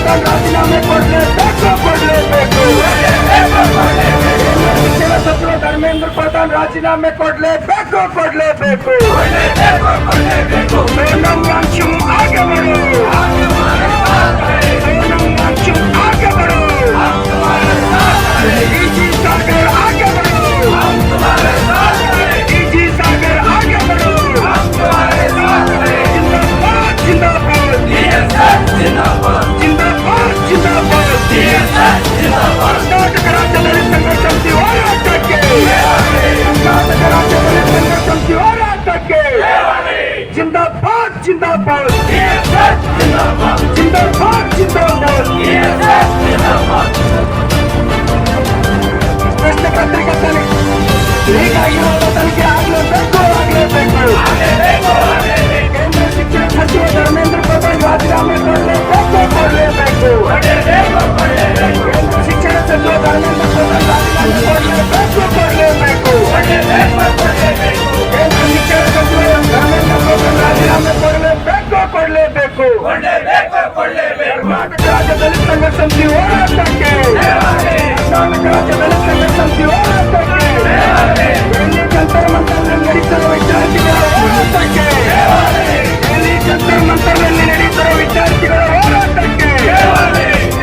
ಪ್ರಧಾನ್ ರಾಜೀನಾಮೆ ಕೊಡಲೇಬೇಕು. ಶಿಕ್ಷಣ ಸಚಿವ ಧರ್ಮೇಂದ್ರ ಪ್ರಧಾನ್ ರಾಜೀನಾಮೆ ಕೊಡಲೇಬೇಕು. सोनम वांगचुक आगे बढ़ो, सोनम वांगचुक आगे बढ़ो, इजी सागर आगे बढ़ो, इजी सागर आगे बढ़ो, जिंदाबाद जिंदाबाद जिंदाबाद जिंदाबाद कर्नाटक राज्यದಲ್ಲಿ ಸಂಘರ್ಷ ಸಮಿತಿ ಹೋರಾಟಕ್ಕೆ, कर्नाटक राज्यದಲ್ಲಿ ಸಂಘರ್ಷ ಸಮಿತಿ ಹೋರಾಟಕ್ಕೆ जिंदाबाद जिंदाबाद जिंदाबाद जिंदाबाद प्रश्न पत्रिका तनिखे ಆಗಲೇಬೇಕು. ಕೇಂದ್ರ ಶಿಕ್ಷಣ ಸಚಿವ ಧರ್ಮೇಂದ್ರ ಪ್ರಧಾನ್ ರಾಜೀನಾಮೆ ಕೊಡಲೇಬೇಕು. ಕೇಂದ್ರ ಶಿಕ್ಷಣ ಸಚಿವ ಧರ್ಮೇಂದ್ರ ಪ್ರಧಾನ್ ರಾಜೀನಾಮೆ ಕೊಡಲೇಬೇಕು. ಕೇಂದ್ರ ಶಿಕ್ಷಣ ಸಚಿವ ಧರ್ಮೇಂದ್ರ ಪ್ರಧಾನ್ ರಾಜೀನಾಮೆ ಕೊಡಲೇಬೇಕು. ಕರ್ನಾಟಕ ರಾಜ್ಯದಲ್ಲಿ ಸಂಘರ್ಷ ಸಮಿತಿ ಹೋರಾಟಕ್ಕೆ, ಕರ್ನಾಟಕ ರಾಜ್ಯದಲ್ಲಿ ಸಂಘರ್ಷ ಸಮಿತಿ ಹೋರಾಟಕ್ಕೆ, ಎಲ್ಲಿ ಜಂತರ್ ಮಂತರ್ನಲ್ಲಿ ನಡೀತಿರುವ ವಿದ್ಯಾರ್ಥಿಗಳ ಹೋರಾಟಕ್ಕೆ, ಎಲ್ಲಿ ಜಂತರ್ ಮಂತರ್ನಲ್ಲಿ ನಡೀತಿರುವ ವಿದ್ಯಾರ್ಥಿಗಳ ಹೋರಾಟಕ್ಕೆ,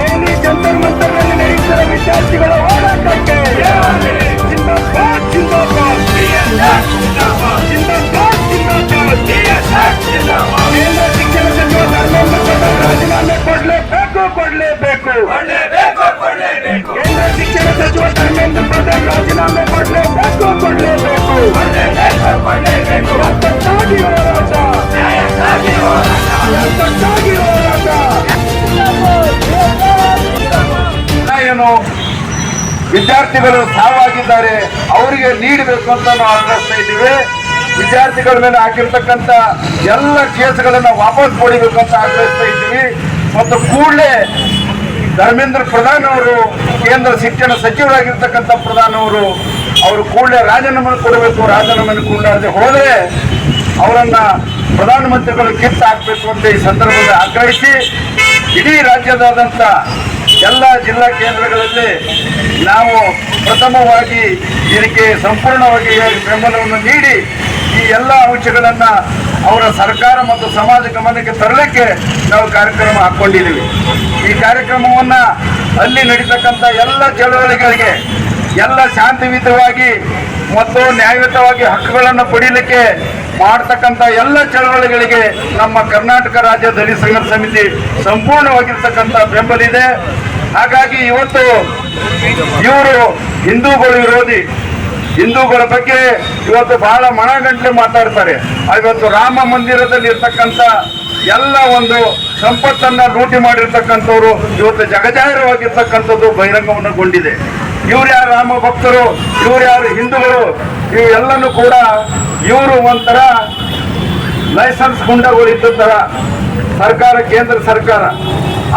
ಎಲ್ಲಿ ಜಂತರ್ ಮಂತರ್ನಲ್ಲಿ ನಡೀತಿರುವ ವಿದ್ಯಾರ್ಥಿಗಳ ಹೋರಾಟಕ್ಕೆ जिंदाबाद जिंदाबाद जिंदाबाद जिंदाबाद केंद्र शिक्षण सचिव ಧರ್ಮೇಂದ್ರ ಪ್ರಧಾನ್ ರಾಜೀನಾಮೆ ಕೊಡಲೇಬೇಕು. ಕೇಂದ್ರ ಶಿಕ್ಷಣ ಸಚಿವ ಧರ್ಮೇಂದ್ರ ಪ್ರಧಾನ್ ರಾಜೀನಾಮೆ ಕೊಡಲೇಬೇಕು. ಯಾತಕ್ಕಾಗಿ ಹೋರಾಟ ಏನು ವಿದ್ಯಾರ್ಥಿಗಳು ಸಾವಾಗಿದ್ದಾರೆ, ಅವರಿಗೆ ನೀಡಬೇಕು ಅಂತ ನಾವು ಆಗ್ರಹಿಸ್ತಾ ಇದ್ದೀವಿ. ವಿದ್ಯಾರ್ಥಿಗಳ ಮೇಲೆ ಹಾಕಿರ್ತಕ್ಕಂಥ ಎಲ್ಲ ಕೇಸ್ಗಳನ್ನು ವಾಪಸ್ ಪಡಿಬೇಕು ಅಂತ ಆಗ್ರಹಿಸ್ತಾ ಇದ್ದೀವಿ. ಮತ್ತು ಕೂಡಲೇ ಧರ್ಮೇಂದ್ರ ಪ್ರಧಾನ್ ಅವರು, ಕೇಂದ್ರ ಶಿಕ್ಷಣ ಸಚಿವರಾಗಿರ್ತಕ್ಕಂಥ ಪ್ರಧಾನ್ ಅವರು ಕೂಡಲೇ ರಾಜೀನಾಮೆ ಕೊಡಬೇಕು. ರಾಜೀನಾಮೆ ಕೊಡಲಾರದೆ ಹೋದರೆ ಅವರನ್ನ ಪ್ರಧಾನಮಂತ್ರಿಗಳು ಕಿತ್ತು ಹಾಕಬೇಕು ಅಂತ ಈ ಸಂದರ್ಭದಲ್ಲಿ ಆಗ್ರಹಿಸಿ ಇಡೀ ರಾಜ್ಯದಾದಂಥ ಎಲ್ಲ ಜಿಲ್ಲಾ ಕೇಂದ್ರಗಳಲ್ಲಿ ನಾವು ಪ್ರಥಮವಾಗಿ ಇದಕ್ಕೆ ಸಂಪೂರ್ಣವಾಗಿ ಬೆಂಬಲವನ್ನು ನೀಡಿ ಈ ಎಲ್ಲ ಅಂಶಗಳನ್ನು ಅವರ ಸರ್ಕಾರ ಮತ್ತು ಸಮಾಜ ಗಮನಕ್ಕೆ ತರಲಿಕ್ಕೆ ನಾವು ಕಾರ್ಯಕ್ರಮ ಹಾಕ್ಕೊಂಡಿದ್ದೀವಿ. ಈ ಕಾರ್ಯಕ್ರಮವನ್ನು ಅಲ್ಲಿ ನಡೀತಕ್ಕಂಥ ಎಲ್ಲ ಚಳವಳಿಗಳಿಗೆ ಎಲ್ಲ ಶಾಂತಿಯುತವಾಗಿ ಮತ್ತು ನ್ಯಾಯಯುತವಾಗಿ ಹಕ್ಕುಗಳನ್ನು ಪಡೀಲಿಕ್ಕೆ ಮಾಡ್ತಕ್ಕಂಥ ಎಲ್ಲ ಚಳವಳಿಗಳಿಗೆ ನಮ್ಮ ಕರ್ನಾಟಕ ರಾಜ್ಯ ದಲಿತ ಸಂಘರ್ಷ ಸಮಿತಿ ಸಂಪೂರ್ಣವಾಗಿರ್ತಕ್ಕಂಥ ಬೆಂಬಲಿದೆ. ಹಾಗಾಗಿ ಇವತ್ತು ಇವರು ಹಿಂದೂಗಳು ವಿರೋಧಿ, ಹಿಂದೂಗಳ ಬಗ್ಗೆ ಇವತ್ತು ಬಹಳ ಮನಗಂಟಲೆ ಮಾತಾಡ್ತಾರೆ. ಇವತ್ತು ರಾಮ ಮಂದಿರದಲ್ಲಿ ಇರ್ತಕ್ಕಂಥ ಎಲ್ಲ ಒಂದು ಸಂಪತ್ತನ್ನ ಲೂಟಿ ಮಾಡಿರ್ತಕ್ಕಂಥವ್ರು ಇವತ್ತು ಜಗಜಾಹಿರವಾಗಿರ್ತಕ್ಕಂಥದ್ದು ಬಹಿರಂಗವನ್ನಗೊಂಡಿದೆ. ಇವ್ರು ಯಾರು ರಾಮ ಭಕ್ತರು, ಇವ್ರು ಯಾರು ಹಿಂದೂಗಳು, ಇವೆಲ್ಲನೂ ಕೂಡ ಇವರು ಒಂಥರ ಲೈಸೆನ್ಸ್ ಗುಂಡಗಳು ಇದ್ದ ತರ ಸರ್ಕಾರ, ಕೇಂದ್ರ ಸರ್ಕಾರ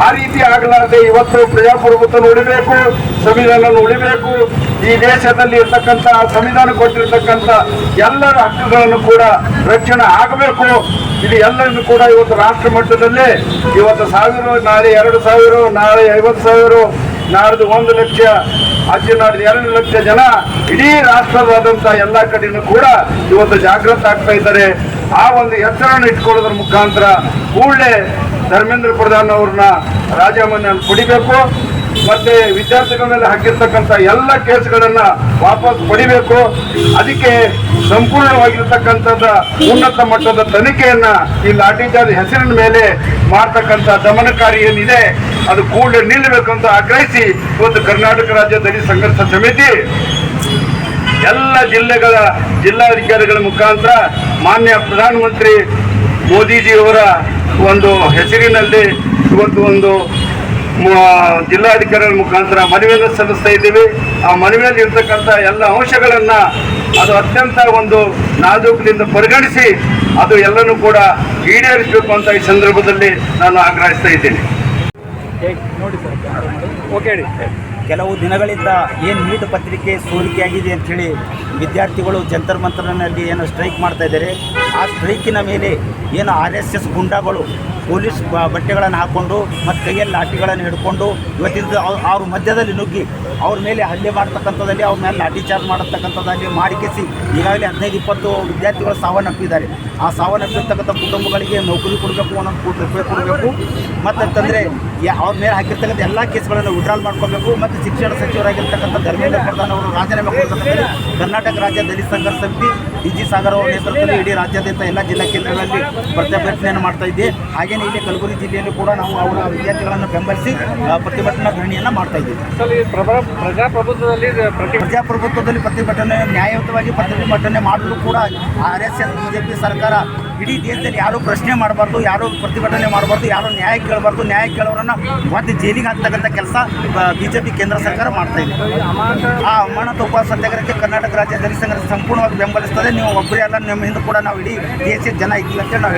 ಆ ರೀತಿ ಆಗಲಾರದೆ ಇವತ್ತು ಪ್ರಜಾಪ್ರಭುತ್ವ ಉಳಿಬೇಕು, ಸಂವಿಧಾನ ಉಳಿಬೇಕು. ಈ ದೇಶದಲ್ಲಿ ಇರ್ತಕ್ಕಂಥ ಸಂವಿಧಾನ ಕೊಟ್ಟಿರ್ತಕ್ಕಂಥ ಎಲ್ಲರ ಹಕ್ಕುಗಳನ್ನು ಕೂಡ ರಕ್ಷಣೆ ಆಗಬೇಕು. ಇದು ಎಲ್ಲರನ್ನು ಕೂಡ ಇವತ್ತು ರಾಷ್ಟ್ರ ಮಟ್ಟದಲ್ಲೇ ಇವತ್ತು 1000, ನಾಳೆ 2000, ನಾಳೆ 50,000, ನಾಡ್ದು 1 ಲಕ್ಷ, ಅಜ್ಜಿ ನಾಡ್ದು 2 ಲಕ್ಷ ಜನ ಇಡೀ ರಾಷ್ಟ್ರದಾದಂಥ ಎಲ್ಲ ಕಡೆಯೂ ಕೂಡ ಇವತ್ತು ಜಾಗೃತ ಆಗ್ತಾ ಇದ್ದಾರೆ. ಆ ಒಂದು ಎಚ್ಚರವನ್ನು ಇಟ್ಕೊಳ್ಳೋದ್ರ ಮುಖಾಂತರ ಕೂಡಲೇ ಧರ್ಮೇಂದ್ರ ಪ್ರಧಾನ್ ಅವ್ರನ್ನ ರಾಜೀನಾಮೆ ಪಡಿಬೇಕು. ಮತ್ತೆ ವಿದ್ಯಾರ್ಥಿಗಳ ಮೇಲೆ ಹಾಕಿರ್ತಕ್ಕಂಥ ಎಲ್ಲ ಕೇಸ್ಗಳನ್ನ ವಾಪಸ್ ಪಡಿಬೇಕು. ಅದಕ್ಕೆ ಸಂಪೂರ್ಣವಾಗಿರ್ತಕ್ಕಂಥದ್ದು ಉನ್ನತ ಮಟ್ಟದ ತನಿಖೆಯನ್ನ ಈ ಲಾಠಿ ಚಾರ್ಜ್ ಹೆಸರಿನ ಮೇಲೆ ಮಾಡ್ತಕ್ಕಂಥ ದಮನಕಾರಿ ಏನಿದೆ ಅದು ಕೂಡಲೇ ನಿಲ್ಲಬೇಕು ಅಂತ ಆಗ್ರಹಿಸಿ ಇವತ್ತು ಕರ್ನಾಟಕ ರಾಜ್ಯ ದಲಿತ ಸಂಘರ್ಷ ಸಮಿತಿ ಎಲ್ಲ ಜಿಲ್ಲೆಗಳ ಜಿಲ್ಲಾಧಿಕಾರಿಗಳ ಮುಖಾಂತರ ಮಾನ್ಯ ಪ್ರಧಾನಮಂತ್ರಿ ಮೋದಿಜಿಯವರ ಒಂದು ಹೆಸರಿನಲ್ಲಿ ಇವತ್ತು ಒಂದು ಜಿಲ್ಲಾಧಿಕಾರಿಗಳ ಮುಖಾಂತರ ಮನವಿಯನ್ನು ಸಲ್ಲಿಸ್ತಾ ಇದ್ದೀವಿ. ಆ ಮನವಿಯಲ್ಲಿ ಇರ್ತಕ್ಕಂಥ ಎಲ್ಲ ಅಂಶಗಳನ್ನು ಅದು ಅತ್ಯಂತ ಒಂದು ನಾಜೂಕಿನಿಂದ ಪರಿಗಣಿಸಿ ಅದು ಎಲ್ಲನೂ ಕೂಡ ಈಡೇರಿಸಬೇಕು ಅಂತ ಈ ಸಂದರ್ಭದಲ್ಲಿ ನಾನು ಆಗ್ರಹಿಸ್ತಾ ಇದ್ದೀನಿ. ನೋಡಿ ಸರ್, ಓಕೆ ಹೇಳಿ. ಕೆಲವು ದಿನಗಳಿಂದ ಏನು ನೀಟ್ ಪತ್ರಿಕೆ ಸೋರಿಕೆಯಾಗಿದೆ ಅಂಥೇಳಿ ವಿದ್ಯಾರ್ಥಿಗಳು ಜಂತರ್ ಮಂತರ್ನಲ್ಲಿ ಏನು ಸ್ಟ್ರೈಕ್ ಮಾಡ್ತಾ ಇದ್ದಾರೆ. ಆ ಸ್ಟ್ರೈಕಿನ ಮೇಲೆ ಏನು RSS ಗುಂಡಾಗಳು ಪೊಲೀಸ್ ಬಟ್ಟೆಗಳನ್ನು ಹಾಕ್ಕೊಂಡು ಮತ್ತು ಕೈಯಲ್ಲಿ ಲಾಠಿಗಳನ್ನು ಹಿಡ್ಕೊಂಡು ಇವತ್ತಿಂದ ಅವ್ರ ಮಧ್ಯದಲ್ಲಿ ನುಗ್ಗಿ ಅವ್ರ ಮೇಲೆ ಹಲ್ಲೆ ಮಾಡ್ತಕ್ಕಂಥದ್ದಲ್ಲಿ ಅವ್ರ ಮೇಲೆ ಲಾಠಿ ಚಾರ್ಜ್ ಮಾಡತಕ್ಕಂಥದ್ದಲ್ಲಿ ಮಾಡಿಕೆಸಿ ಈಗಾಗಲೇ 15-20 ವಿದ್ಯಾರ್ಥಿಗಳು ಸಾವನ್ನಪ್ಪಿದ್ದಾರೆ. ಆ ಸಾವನ್ನಪ್ಪಿರ್ತಕ್ಕಂಥ ಕುಟುಂಬಗಳಿಗೆ ನೌಕರಿ ಕೊಡಬೇಕು, ಒಂದೊಂದು ಕೋಟಿ ರೂಪಾಯಿ ಕೊಡಬೇಕು. ಮತ್ತಂತಂದರೆ ಅವ್ರ ಮೇಲೆ ಹಾಕಿರ್ತಕ್ಕಂಥ ಎಲ್ಲ ಕೇಸ್ಗಳನ್ನು ವಿಡ್ರಾಲ್ ಮಾಡ್ಕೋಬೇಕು. ಮತ್ತು ಶಿಕ್ಷಣ ಸಚಿವರಾಗಿರ್ತಕ್ಕಂಥ ಧರ್ಮೇಂದ್ರ ಪ್ರಧಾನ್ ಅವರು ರಾಜೀನಾಮೆ ಕೊಡತಕ್ಕಂಥ ಕರ್ನಾಟಕ ರಾಜ್ಯ ದಲಿತ ಸಂಘರ್ಷ ಸಮಿತಿ ಡಿ.ಜಿ. ಸಾಗರ್ ಅವರ ನೇತೃತ್ವದಲ್ಲಿ ಇಡೀ ರಾಜ್ಯಾದ್ಯಂತ ಎಲ್ಲ ಜಿಲ್ಲಾ ಕೇಂದ್ರಗಳಲ್ಲಿ ಪ್ರತಿಭಟನೆಯನ್ನು ಮಾಡ್ತಾ ಇದ್ದೆ. ಹಾಗೆಯೇ ಇಲ್ಲಿ ಕಲಬುರಗಿ ಜಿಲ್ಲೆಯಲ್ಲಿ ಕೂಡ ನಾವು ಅವರ ವಿದ್ಯಾರ್ಥಿಗಳನ್ನು ಬೆಂಬಲಿಸಿ ಪ್ರತಿಭಟನಾ ಧರಣಿಯನ್ನು ಮಾಡ್ತಾ ಇದ್ದೀವಿ. ಪ್ರಜಾಪ್ರಭುತ್ವದಲ್ಲಿ ಪ್ರತಿಭಟನೆ ನ್ಯಾಯಯುತವಾಗಿ ಪ್ರತಿಭಟನೆ ಮಾಡಲು ಕೂಡ RSS BJP ಸರ್ಕಾರ ಇಡೀ ದೇಶದಲ್ಲಿ ಯಾರೂ ಪ್ರಶ್ನೆ ಮಾಡಬಾರ್ದು, ಯಾರೂ ಪ್ರತಿಭಟನೆ ಮಾಡಬಾರ್ದು, ಯಾರೂ ನ್ಯಾಯ ಕೇಳಬಾರ್ದು. ನ್ಯಾಯ ಕೇಳೋರನ್ನು ಮತ್ತೆ ಜೈಲಿಗೆ ಹಾಕ್ತಕ್ಕಂಥ ಕೆಲಸ BJP ಕೇಂದ್ರ ಸರ್ಕಾರ ಮಾಡ್ತಾ ಇದೆ. ಆ ಅಮಾನತು ಉಪವಾಸ ಸತ್ಯಾಗ್ರಹಕ್ಕೆ ಕರ್ನಾಟಕ ರಾಜ್ಯ ದಲಿತ ಸಂಘ ಸಂಪೂರ್ಣವಾಗಿ ಬೆಂಬಲಿಸ್ತದೆ. ನೀವು ಒಬ್ಬರೇ ಅಲ್ಲ, ನಿಮ್ಮ ಹಿಂದೆ ಕೂಡ ನಾವು ಇಡೀ ದೇಶದ ಜನ ಇದ್ದೀವಿ ಅಂತೇಳಿ ನಾವು